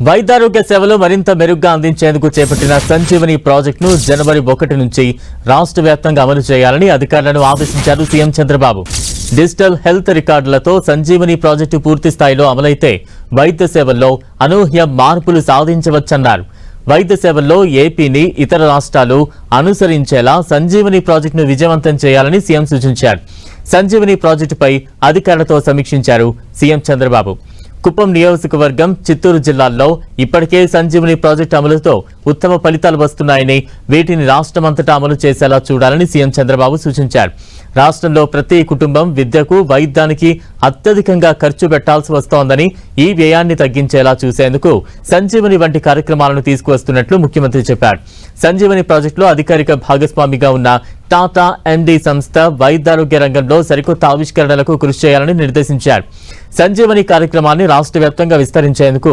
వైద్యారోగ్య సేవలు మరింత మెరుగ్గా అందించేందుకు చేపట్టిన సంజీవని ప్రాజెక్టును జనవరి 1 నుంచి రాష్ట్ర వ్యాప్తంగా అమలు చేయాలని అధికారులను ఆదేశించారు సీఎం చంద్రబాబు. డిజిటల్ హెల్త్ రికార్డులతో సంజీవని ప్రాజెక్టు పూర్తి స్థాయిలో అమలైతే వైద్య సేవల్లో అనూహ్య మార్పులు సాధించవచ్చన్నారు. వైద్య సేవల్లో ఏపీని ఇతర రాష్ట్రాలు అనుసరించేలా సంజీవని ప్రాజెక్టును విజయవంతం చేయాలని సీఎం సూచించారు. సంజీవని ప్రాజెక్టుపై అధికారులతో సమీక్షించారు సీఎం చంద్రబాబు. కుప్పం నియోజకవర్గం, చిత్తూరు జిల్లాల్లో ఇప్పటికే సంజీవని ప్రాజెక్టు అమలుతో ఉత్తమ ఫలితాలు వస్తున్నాయని, వీటిని రాష్ట్రమంతటా అమలు చేసేలా చూడాలని సీఎం చంద్రబాబు సూచించారు. రాష్ట్రంలో ప్రతి కుటుంబం విద్యకు, వైద్యానికి అత్యధికంగా ఖర్చు పెట్టాల్సి వస్తోందని, ఈ వ్యయాన్ని తగ్గించేలా చూసేందుకు సంజీవని వంటి కార్యక్రమాలను తీసుకువస్తున్నట్లు ముఖ్యమంత్రి చెప్పారు. సంజీవని ప్రాజెక్టులో అధికారిక భాగస్వామిగా ఉన్న టాటా ఎండీ సంస్థ వైద్యారోగ్య రంగంలో సరికొత్త ఆవిష్కరణలకు కృషి చేయాలని నిర్దేశించారు. సంజీవని కార్యక్రమాన్ని రాష్ట్ర వ్యాప్తంగా విస్తరించేందుకు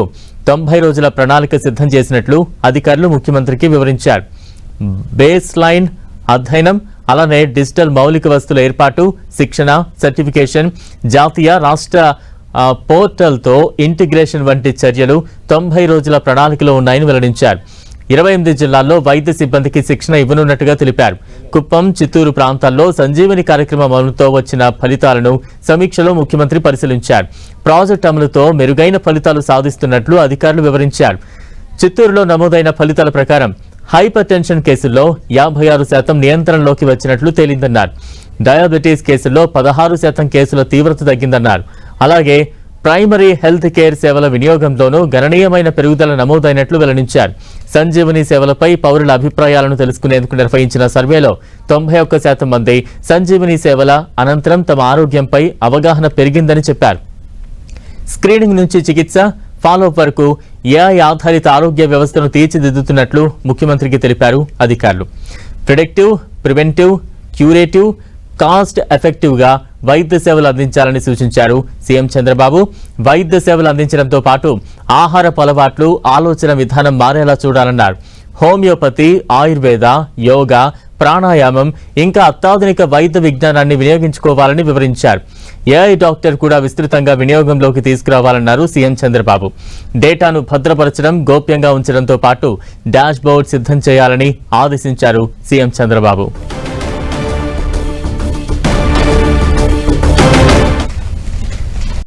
90 రోజుల ప్రణాళిక సిద్ధం చేసినట్లు అధికారులు ముఖ్యమంత్రికి వివరించారు. బేస్ లైన్ అధ్యయనం, అలానే డిజిటల్ మౌలిక వస్తువుల ఏర్పాటు, శిక్షణ, సర్టిఫికేషన్, జాతీయ రాష్ట్ర పోర్టల్తో ఇంటిగ్రేషన్ వంటి చర్యలు 90 రోజుల ప్రణాళికలో ఉన్నాయని వెల్లడించారు. 28 జిల్లాల్లో వైద్య సిబ్బందికి శిక్షణ ఇవ్వనున్నట్టుగా తెలిపారు. కుప్పం, చిత్తూరు ప్రాంతాల్లో సంజీవని కార్యక్రమం అమలుతో వచ్చిన ఫలితాలను సమీక్షలో ముఖ్యమంత్రి పరిశీలించారు. ప్రాజెక్టు అమలుతో మెరుగైన ఫలితాలు సాధిస్తున్నట్లు అధికారులు వివరించారు. చిత్తూరులో నమోదైన ఫలితాల ప్రకారం హైపర్ టెన్షన్ కేసుల్లో 56% నియంత్రణలోకి వచ్చినట్లు తేలిందన్నారు. డయాబెటీస్ కేసుల్లో 16% కేసుల తీవ్రత తగ్గిందన్నారు. అలాగే ప్రైమరీ హెల్త్ కేర్ సేవల వినియోగంలోనూ గణనీయమైన పెరుగుదల నమోదైనట్లు వెల్లడించారు. సంజీవని సేవలపై పౌరుల అభిప్రాయాలను తెలుసుకునేందుకు నిర్వహించిన సర్వేలో 91% మంది సంజీవని సేవల అనంతరం తమ ఆరోగ్యంపై అవగాహన పెరిగిందని చెప్పారు. స్క్రీనింగ్ నుంచి చికిత్స, ఫాలోఅప్ వరకు ఏఐ ఆధారిత ఆరోగ్య వ్యవస్థను తీర్చిదిద్దుతున్నట్లు ముఖ్యమంత్రికి తెలిపారు అధికారులు. ప్రిడిక్టివ్, ప్రివెంటివ్, క్యూరేటివ్, కాస్ట్ ఎఫెక్టివ్గా వైద్య సేవలు అందించాలని సూచించారు సీఎం చంద్రబాబు. వైద్య సేవలు అందించడంతో పాటు ఆహారపు అలవాట్లు, ఆలోచన విధానం మారేలా చూడాలన్నారు. హోమియోపతి, ఆయుర్వేద, యోగా, ప్రాణాయామం, ఇంకా అత్యాధునిక వైద్య విజ్ఞానాన్ని వినియోగించుకోవాలని వివరించారు. ఏఐ డాక్టర్ కూడా విస్తృతంగా వినియోగంలోకి తీసుకురావాలన్నారు సీఎం చంద్రబాబు. డేటాను భద్రపరచడం, గోప్యంగా ఉంచడంతో పాటు డాష్ బోర్డ్ సిద్ధం చేయాలని ఆదేశించారు సీఎం చంద్రబాబు.